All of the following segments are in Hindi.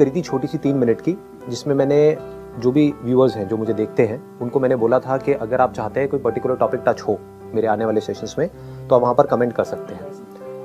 करी थी छोटी सी 3 मिनट की, जिसमें मैंने जो भी व्यूअर्स हैं जो मुझे देखते हैं उनको मैंने बोला था कि अगर आप चाहते हैं कोई पर्टिकुलर टॉपिक टच हो मेरे आने वाले सेशंस में तो आप वहाँ पर कमेंट कर सकते हैं,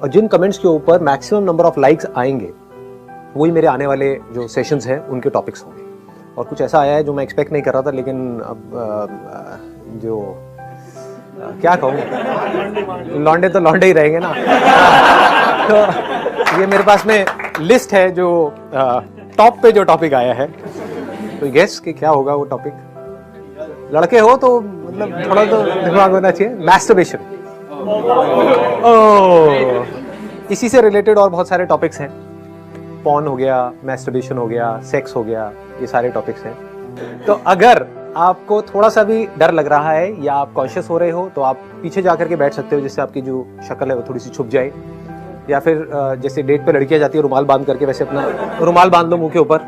और जिन कमेंट्स के ऊपर मैक्सिमम नंबर ऑफ लाइक्स आएंगे वही मेरे आने वाले जो सेशंस हैं उनके टॉपिक्स होंगे। और कुछ ऐसा आया है जो मैं एक्सपेक्ट नहीं कर रहा था, लेकिन अब जो क्या कहूँ, लौंडे तो लौंडे ही रहेंगे ना। तो ये मेरे पास में लिस्ट है जो टॉप पे जो टॉपिक आया है, तो गेस कि क्या होगा वो टॉपिक। लड़के हो तो मतलब थोड़ा तो दिमाग होना चाहिए। मैस्टरबेशन, इसी से रिलेटेड और बहुत सारे टॉपिक्स हैं। पॉर्न हो गया, मैस्टरबेशन हो गया, सेक्स हो गया, ये सारे टॉपिक्स हैं। तो अगर आपको थोड़ा सा भी डर लग रहा है या आप कॉन्शियस हो रहे हो तो आप पीछे जाकर के बैठ सकते हो, जिससे आपकी जो शक्ल है वो थोड़ी सी छुप जाए। या फिर जैसे डेट पे लड़कियां जाती है रुमाल बांध करके, वैसे अपना रुमाल बांध लो मुंह के ऊपर,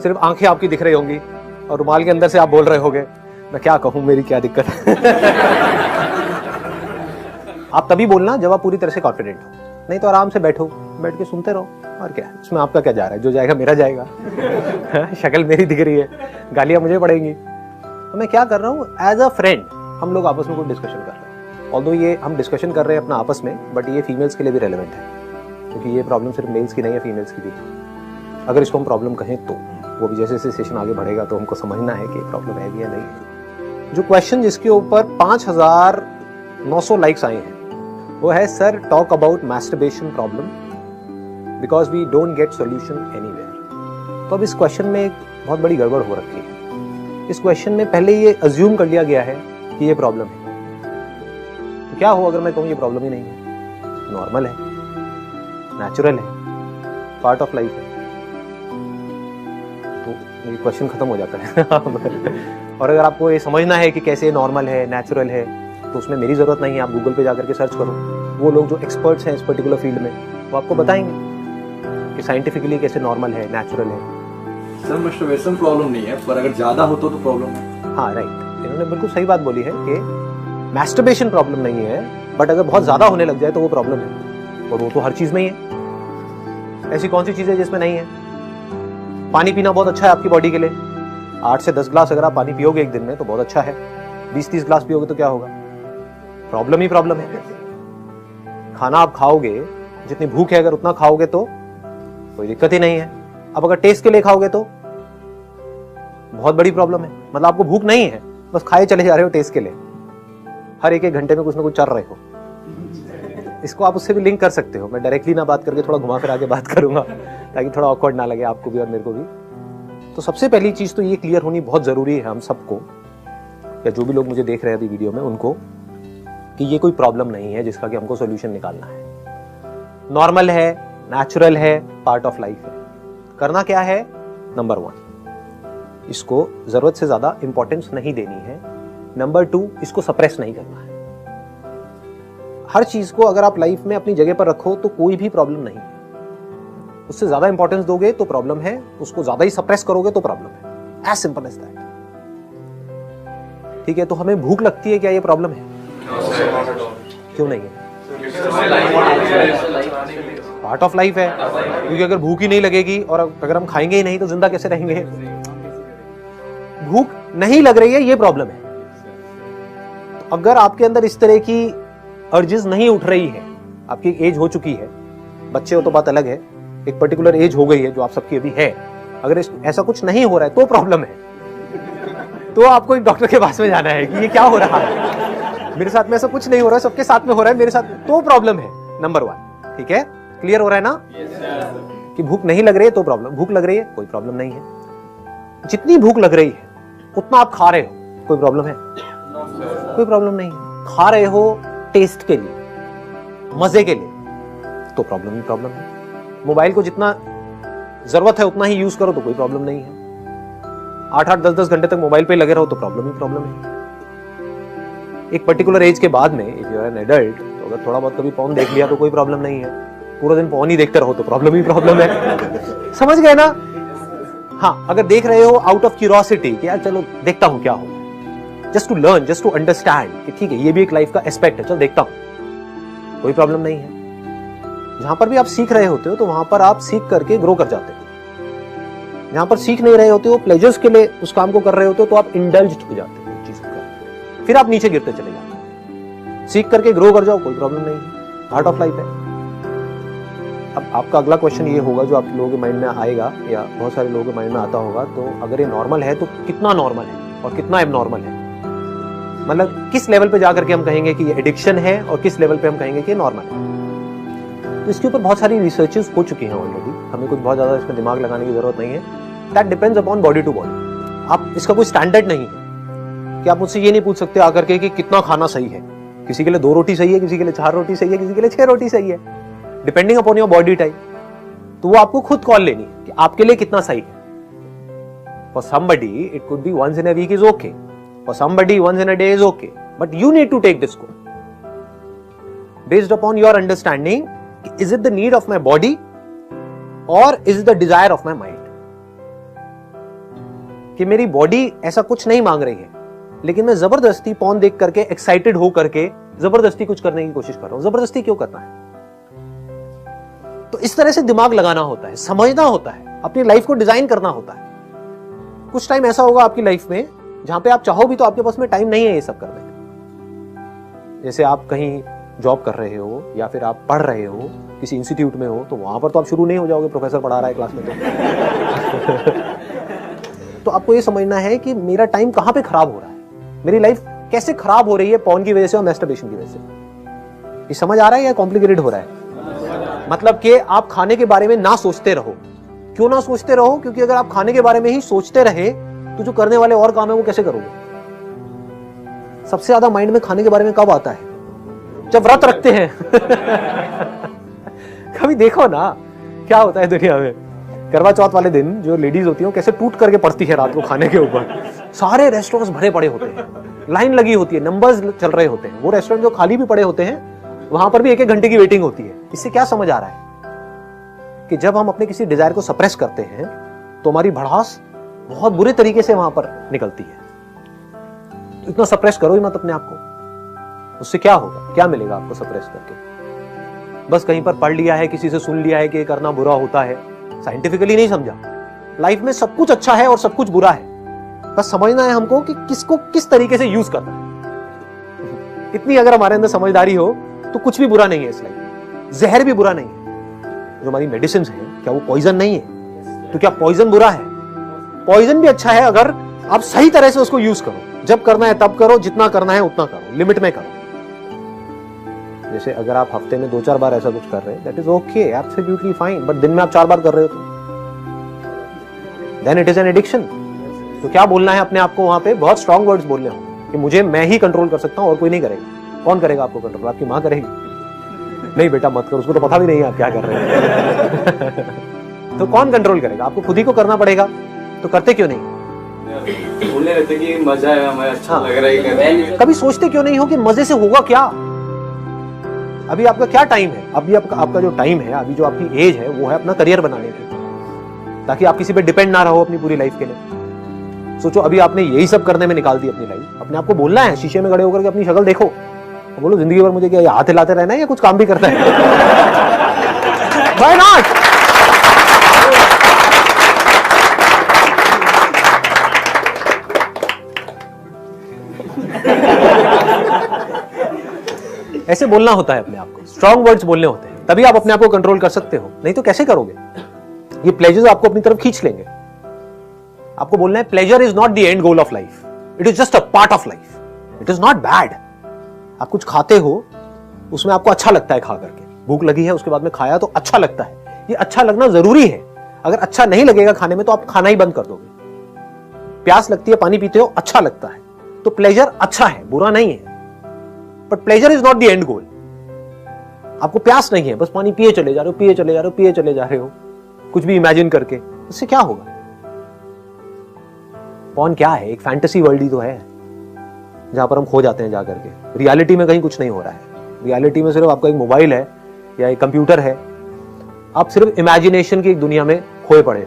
सिर्फ आंखें आपकी दिख रही होंगी और रुमाल के अंदर से आप बोल रहे होगे मैं क्या कहूँ, मेरी क्या दिक्कत है। आप तभी बोलना जब आप पूरी तरह से कॉन्फिडेंट हो, नहीं तो आराम से बैठो, बैठ के सुनते रहो। और क्या इसमें आपका क्या जा रहा है, जो जाएगा मेरा जाएगा। शक्ल मेरी दिख रही है, गालियां मुझे पड़ेंगी। तो मैं क्या कर रहा हूँ, एज अ फ्रेंड हम लोग आपस में कोई डिस्कशन कर रहे हैं। ऑल्दो ये हम डिस्कशन कर रहे हैं अपना आपस में, बट ये फीमेल्स के लिए भी रेलेवेंट है, क्योंकि ये प्रॉब्लम सिर्फ मेल्स की नहीं है, फीमेल्स की भी। अगर इसको हम प्रॉब्लम कहें तो वो भी जैसे जैसे सेशन आगे बढ़ेगा तो हमको समझना है कि प्रॉब्लम है भी या नहीं। जो क्वेश्चन जिसके ऊपर 5900 लाइक्स आए हैं वो है, sir talk about masturbation problem because we don't get solution anywhere. तो अब इस क्वेश्चन में एक बहुत बड़ी गड़बड़ हो रखी है। इस क्वेश्चन में पहले ये अज्यूम कर लिया गया है कि ये प्रॉब्लम है। तो क्या हो अगर मैं कहूँ ये प्रॉब्लम ही नहीं है, नॉर्मल है, नेचुरल है, पार्ट ऑफ लाइफ है, तो ये क्वेश्चन खत्म हो जाता है। और अगर आपको ये समझना है कि कैसे नॉर्मल है, नेचुरल है, तो उसमें मेरी जरूरत नहीं है। आप गूगल पे जाकर के सर्च करो, वो लोग जो एक्सपर्ट्स हैं इस पर्टिकुलर फील्ड में वो आपको बताएंगे कि साइंटिफिकली कैसे नॉर्मल है, नेचुरल है। सर मैस्टरबेशन प्रॉब्लम नहीं है, पर अगर ज्यादा हो तो प्रॉब्लम है। हाँ राइट, इन्होंने बिल्कुल सही बात बोली है कि मैस्टरबेशन प्रॉब्लम नहीं है, बट अगर बहुत ज्यादा होने लग जाए तो वो प्रॉब्लम है। और वो तो हर चीज में ही है। ऐसी कौन सी चीज है जिसमें नहीं है? पानी पीना बहुत अच्छा है आपकी बॉडी के लिए। 8 से 10 ग्लास अगर आप पानी पियोगे एक दिन में तो बहुत अच्छा है। 20-30 ग्लास पियोगे तो क्या होगा? प्रॉब्लम ही प्रॉब्लम है। खाना आप खाओगे, जितनी भूख है अगर उतना खाओगे तो कोई दिक्कत ही नहीं है। अब अगर टेस्ट के लिए खाओगे तो बहुत बड़ी प्रॉब्लम है। मतलब आपको भूख नहीं है, बस खाए चले जा रहे हो टेस्ट के लिए, हर एक घंटे में कुछ ना कुछ चल रहे हो। इसको आप उससे भी लिंक कर सकते हो। मैं डायरेक्टली ना बात करके थोड़ा घुमा फिरा के बात करूंगा ताकि थोड़ा ऑकवर्ड ना लगे आपको भी और मेरे को भी। तो सबसे पहली चीज तो ये क्लियर होनी बहुत जरूरी है हम सबको, या जो भी लोग मुझे देख रहे हैं अभी वीडियो में उनको, कि ये कोई प्रॉब्लम नहीं है जिसका कि हमको सॉल्यूशन निकालना है। नॉर्मल है, नेचुरल है, पार्ट ऑफ लाइफ है। करना क्या है? नंबर 1, इसको जरूरत से ज्यादा इंपॉर्टेंस नहीं देनी है। नंबर 2, इसको सप्रेस नहीं करना है। हर चीज को अगर आप लाइफ में अपनी जगह पर रखो तो कोई भी प्रॉब्लम नहीं है। उससे ज्यादा इंपॉर्टेंस दोगे तो प्रॉब्लम है, उसको ज्यादा ही सप्रेस करोगे तो प्रॉब्लम है। As simple as that. ठीक है, तो हमें भूख लगती है, क्या ये प्रॉब्लम है? क्यों नहीं है? पार्ट ऑफ लाइफ है। क्योंकि अगर भूख ही नहीं लगेगी और अगर हम खाएंगे ही नहीं तो जिंदा कैसे रहेंगे? भूख नहीं लग रही है, ये प्रॉब्लम है। तो अगर आपके अंदर इस तरह की अर्जेस नहीं उठ रही है, आपकी एज हो चुकी है, बच्चे हो तो बात अलग है, एक पर्टिकुलर एज हो गई है जो आप सबकी अभी है, अगर ऐसा कुछ नहीं हो रहा है तो प्रॉब्लम है। तो आपको एक डॉक्टर के पास में जाना है कि ये क्या हो रहा है, मेरे साथ में ऐसा कुछ नहीं हो रहा है, सबके साथ में हो रहा है, मेरे साथ तो प्रॉब्लम है। नंबर 1, ठीक है, क्लियर हो रहा है ना? कि भूख नहीं लग रही है तो प्रॉब्लम, भूख लग रही है कोई प्रॉब्लम नहीं है। जितनी भूख लग रही है उतना आप खा रहे हो, कोई प्रॉब्लम है? कोई प्रॉब्लम नहीं है। खा रहे हो टेस्ट के लिए, मजे के लिए, तो प्रॉब्लम ही प्रॉब्लम है। मोबाइल को जितना जरूरत है उतना ही यूज करो तो कोई प्रॉब्लम नहीं है। 8-8, 10-10 घंटे तक मोबाइल पे लगे रहो तो प्रॉब्लम ही प्रॉब्लम है। एक पर्टिकुलर एज के बाद में if you are an adult, तो अगर थोड़ा बहुत कभी पॉर्न देख लिया तो कोई प्रॉब्लम नहीं है। पूरा दिन पॉर्न ही देखते रहो तो प्रॉब्लम ही प्रॉब्लम है। समझ गए ना? हाँ, अगर देख रहे हो आउट ऑफ क्यूरियोसिटी कि यार चलो देखता हूं क्या हो, just to learn, just to understand कि ठीक है ये भी एक लाइफ का एस्पेक्ट है, चलो देखता हूं, कोई प्रॉब्लम नहीं है। जहां पर भी आप सीख रहे होते हो तो वहां पर आप सीख करके ग्रो कर जाते हो। जहां पर सीख नहीं रहे होते हो, प्लेजर्स के लिए उस काम को कर रहे होते हो, तो आप इंडल्ज्ड हो जाते हो चीजों का, फिर आप नीचे गिरते चले जाते हो। सीख करके ग्रो कर जाओ, कोई प्रॉब्लम नहीं है, पार्ट ऑफ लाइफ है। अब आपका अगला क्वेश्चन ये होगा जो आप लोगों के माइंड में आएगा या बहुत सारे लोगों के माइंड में आता होगा, तो अगर ये नॉर्मल है तो कितना नॉर्मल है और कितना एबनॉर्मल है? मतलब किस लेवल पे जाकर के हम कहेंगे कि ये एडिक्शन है और किस लेवल पे हम कहेंगे कि ये नॉर्मल है? तो इसके ऊपर बहुत सारी रिसर्चेस हो चुकी हैं ऑलरेडी, हमें कुछ बहुत ज्यादा इसमें दिमाग लगाने की जरूरत नहीं है। That depends upon body to body. आप इसका कोई स्टैंडर्ड नहीं है कि आप मुझसे ये नहीं पूछ सकते आकर के कि कितना खाना सही है। किसी के लिए 2 रोटी सही है, किसी के लिए 4 रोटी सही है, किसी के लिए 6 रोटी सही है, depending upon your body type. तो वो आपको खुद कॉल लेनी है कि आपके लिए कितना सही है। For somebody it could be once in a week is okay, for somebody once in a day is okay, but you need to take this call based upon your understanding, is it the need of my body or is it the desire of my mind? कि मेरी बॉडी ऐसा कुछ नहीं मांग रही है, लेकिन मैं जबरदस्ती पॉर्न देख करके एक्साइटेड हो करके जबरदस्ती कुछ करने की कोशिश कर रहा हूं। जबरदस्ती क्यों करना है? तो इस तरह से दिमाग लगाना होता है, समझना होता है, अपनी लाइफ को डिजाइन करना होता है। कुछ टाइम ऐसा होगा आपकी लाइफ में जहां पे आप चाहो भी तो आपके पास में टाइम नहीं है ये सब करने का। जैसे आप कहीं जॉब कर रहे हो या फिर आप पढ़ रहे हो, किसी इंस्टीट्यूट में हो, तो वहां पर तो आप शुरू नहीं हो जाओगे, प्रोफेसर पढ़ा रहा है क्लास में तो आपको ये समझना है कि मेरा टाइम कहां पे खराब हो रहा है, मेरी लाइफ कैसे खराब हो रही है पॉर्न की वजह से और मैस्टरबेशन की वजह से। ये समझ आ रहा है या कॉम्प्लिकेटेड हो रहा है? मतलब कि आप खाने के बारे में ना सोचते रहो। क्यों ना सोचते रहो? क्योंकि अगर आप खाने के बारे में ही सोचते रहे तो जो करने वाले और काम है वो कैसे करोगे? सबसे ज्यादा माइंड में खाने के बारे में कब आता है? जब व्रत रखते हैं कभी देखो ना क्या होता है दुनिया में। करवा चौथ वाले दिन जो लेडीज होती हैं कैसे टूट करके पड़ती है रात को खाने के ऊपर। सारे रेस्टोरेंट्स भरे पड़े होते हैं, लाइन लगी होती है, नंबर्स चल रहे होते हैं। वो रेस्टोरेंट जो खाली भी पड़े होते हैं वहां पर भी 1-1 घंटे की वेटिंग होती है। इससे क्या समझ आ रहा है कि जब हम अपने किसी डिजायर को सप्रेस करते हैं तो हमारी भड़ास बहुत बुरे तरीके से वहां पर निकलती है। तो इतना सप्रेस करो ही मत अपने आप को। उससे क्या होगा, क्या मिलेगा आपको सप्रेस करके? बस कहीं पर पढ़ लिया है, किसी से सुन लिया है कि करना बुरा होता है, साइंटिफिकली नहीं समझा। लाइफ में सब कुछ अच्छा है और सब कुछ बुरा है, बस समझना है हमको कि किसको किस तरीके से यूज करना है। इतनी अगर हमारे अंदर समझदारी हो तो कुछ भी बुरा नहीं है इस लाइफ में। जहर भी बुरा नहीं है। जो हमारी मेडिसिन है क्या वो पॉइजन नहीं है? तो क्या पॉइजन बुरा है? पॉइजन भी अच्छा है अगर आप सही तरह से उसको यूज करो। जब करना है तब करो, जितना करना है उतना करो, लिमिट में करो। जैसे अगर आप हफ्ते में 2-4 बार ऐसा कुछ कर रहे हैं, that is okay, absolutely fine, but दिन में आप 4 बार कर रहे हो तो then it is an addiction. तो क्या बोलना है अपने आप को वहां पे? बहुत स्ट्रॉन्ग वर्ड्स बोलने हो कि मुझे मैं ही कंट्रोल कर सकता हूं और कोई नहीं करेगा। कौन करेगा आपको कंट्रोल? आपकी मां करेगी? नहीं बेटा मत करो, उसको तो पता भी नहीं है आप क्या कर रहे हैं तो कौन कंट्रोल करेगा? आपको खुद ही को करना पड़ेगा। तो करते क्यों नहीं? बोलने रहते कि मजा है, हमें अच्छा लग रहा है करने। कभी सोचते क्यों नहीं हो कि मजे से होगा क्या? अभी आपका क्या टाइम है? अभी आपका जो टाइम है, अभी जो आपकी एज है, वो है अपना करियर बनाने की, ताकि आप किसी पे डिपेंड ना रहो अपनी पूरी लाइफ के लिए। सोचो अभी आपने यही सब करने में निकाल दी अपनी लाइफ। अपने आपको बोलना है, शीशे में खड़े होकर के अपनी शक्ल देखो, बोलो जिंदगी भर मुझे क्या हाथ हिलाते रहना है या कुछ काम भी करता है? Why not? ऐसे बोलना होता है अपने आप को, स्ट्रॉन्ग वर्ड्स बोलने होते हैं, तभी आप अपने आप को कंट्रोल कर सकते हो। नहीं तो कैसे करोगे? ये प्लेजर्स आपको अपनी तरफ खींच लेंगे। आपको बोलना है pleasure is not the end goal of life, it is just a part of life, it is not bad. आप कुछ खाते हो, उसमें आपको अच्छा लगता है खा करके, भूख लगी है उसके बाद में खाया तो अच्छा लगता है। ये अच्छा लगना जरूरी है। अगर अच्छा नहीं लगेगा खाने में तो आप खाना ही बंद कर दोगे। प्यास लगती है, पानी पीते हो, अच्छा लगता है, तो प्लेजर अच्छा है, बुरा नहीं है। But pleasure is not the end goal. आपको प्यास नहीं है, बस पानी पिए चले जा रहे हो, पिए चले जा रहे हो, पिए चले जा रहे हो, कुछ भी इमेजिन करके। इससे क्या होगा? पॉर्न क्या है? एक फैंटेसी वर्ल्ड ही तो है जहां पर हम खो जाते हैं जाकर के। रियलिटी में कहीं कुछ नहीं हो रहा है। रियलिटी में सिर्फ आपका एक मोबाइल है या एक कंप्यूटर है, आप सिर्फ इमेजिनेशन की एक दुनिया में खोए पड़े हो।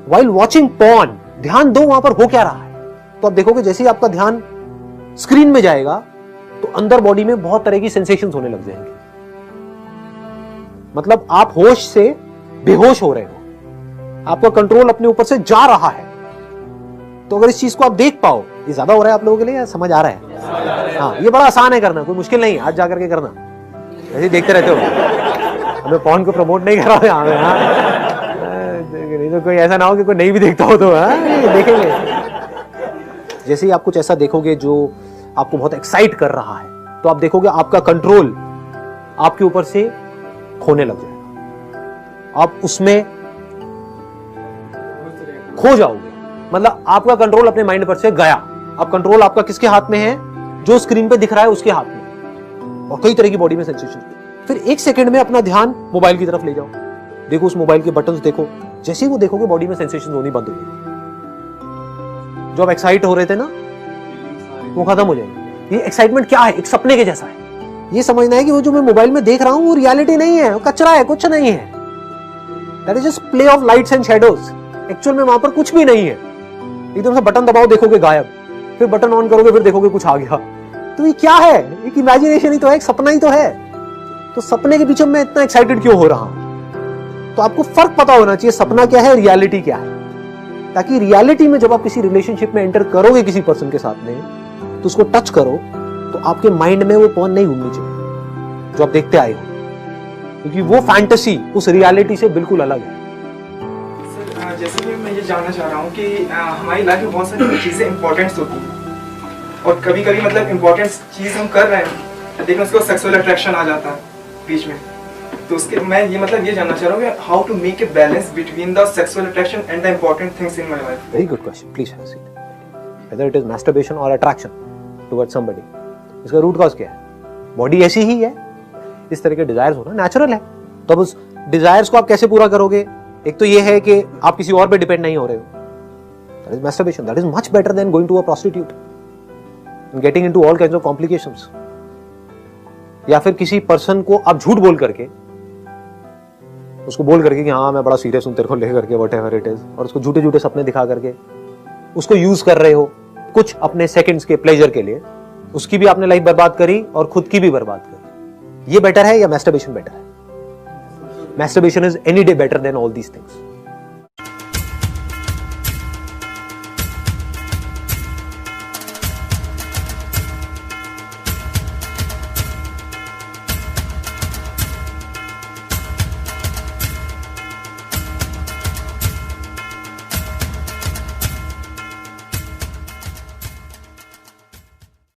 वाइल वॉचिंग पॉर्न, ध्यान दो वहां पर हो क्या रहा है। तो आप देखोगे जैसे ही आपका ध्यान स्क्रीन में जाएगा तो अंदर बॉडी में बहुत तरह की सेंसेशंस होने लग जाएंगे। मतलब आप होश से बेहोश हो रहे हो। आपका कंट्रोल अपने ऊपर से जा रहा है। तो अगर इस चीज को आप देख पाओ, ये ज्यादा हो रहा है आप लोगों के लिए या समझ आ रहा है? हाँ, ये बड़ा आसान है करना, कोई मुश्किल नहीं है, आज जाकर के करना, ऐसे देखते रहते हो। हमें पॉर्न को प्रमोट नहीं कर रहा है नहीं तो कोई ऐसा ना हो कि कोई नहीं भी देखता हो तो देखेंगे। जैसे ही आप कुछ ऐसा देखोगे जो आपको बहुत एक्साइट कर रहा है, तो आप देखोगे आपका कंट्रोल आपके ऊपर से खोने लग जाएगा, आप उसमें खो जाओगे। मतलब आपका कंट्रोल अपने माइंड पर से गया। अब कंट्रोल आपका किसके हाथ में है? जो स्क्रीन पे दिख रहा है उसके हाथ में, और कई तरह की बॉडी में सेंसेशन। फिर एक सेकंड में अपना ध्यान मोबाइल की तरफ ले जाओ, देखो उस मोबाइल के बटन्स देखो। जैसे ही वो देखोगे बॉडी में सेंसेशन होनी बंद हो गई। जो आप एक्साइट हो रहे थे ना, वो खत्म हो जाएगी। ये एक्साइटमेंट क्या है? एक सपने के जैसा है। ये समझना है कि वो जो मैं मोबाइल में देख रहा हूं वो रियलिटी नहीं है, वो कचरा है, कुछ नहीं है। That is just play of lights and shadows. Actual में वहां पर कुछ भी नहीं है। एकदम से बटन दबाओ, देखोगे गायब, फिर बटन ऑन करोगे, फिर देखोगे कुछ आ गया। तो ये क्या है? एक इमेजिनेशन ही तो है, एक सपना ही तो है। तो सपने के पीछे मैं इतना एक्साइटेड क्यों हो रहा हूं? तो आपको फर्क पता होना चाहिए सपना क्या है, रियलिटी क्या है, ताकि रियलिटी में जब आप किसी रिलेशनशिप में एंटर करोगे किसी पर्सन के साथ में, तो उसको टच करो तो आपके माइंड में वो पॉर्न नहीं घूमनी चाहिए जो आप देखते आए हो, क्योंकि वो फैंटेसी उस रियलिटी से बिल्कुल अलग है। सर, जैसे कि मैं ये जानना चाह रहा हूँ कि हमारी लाइफ में बहुत सारी चीज़ें इंपॉर्टेंट होती हैं, और कभी कभी मतलब इम्पोर्टेंट चीज़ हम कर रहे हैं लेकिन उसको सेक्सुअल अट्रैक्शन आ जाता है बीच में। तो उसके मैं ये मतलब ये जानना चाह रहा हूँ कि how to make a balance between the sexual attraction and the important things in my life. Very good question, please have a seat. Whether it is masturbation और अट्रैक्शन टुवर्ड्स समबडी, इसका रूट कॉज क्या है? बॉडी ऐसी ही है, इस तरह के डिजायर्स होना नेचुरल है। तो अब उस डिजायर्स को आप कैसे पूरा करोगे? एक तो ये है कि आप किसी और पे डिपेंड नहीं हो रहे हो, that is masturbation. That is much better than going to a prostitute and getting into all kinds of complications. या फिर किसी पर्सन को आप झूठ बोल करके, उसको बोल करके कि हाँ मैं बड़ा सीरियस हूं तेरे को लेकर के, व्हाटएवर इट इज, और उसको झूठे झूठे सपने दिखा करके उसको यूज कर रहे हो कुछ अपने सेकंड्स के प्लेजर के लिए। उसकी भी आपने लाइफ बर्बाद करी और खुद की भी बर्बाद करी। ये बेटर है या मैस्टरबेशन बेटर है? Masturbation is any day better than all these things.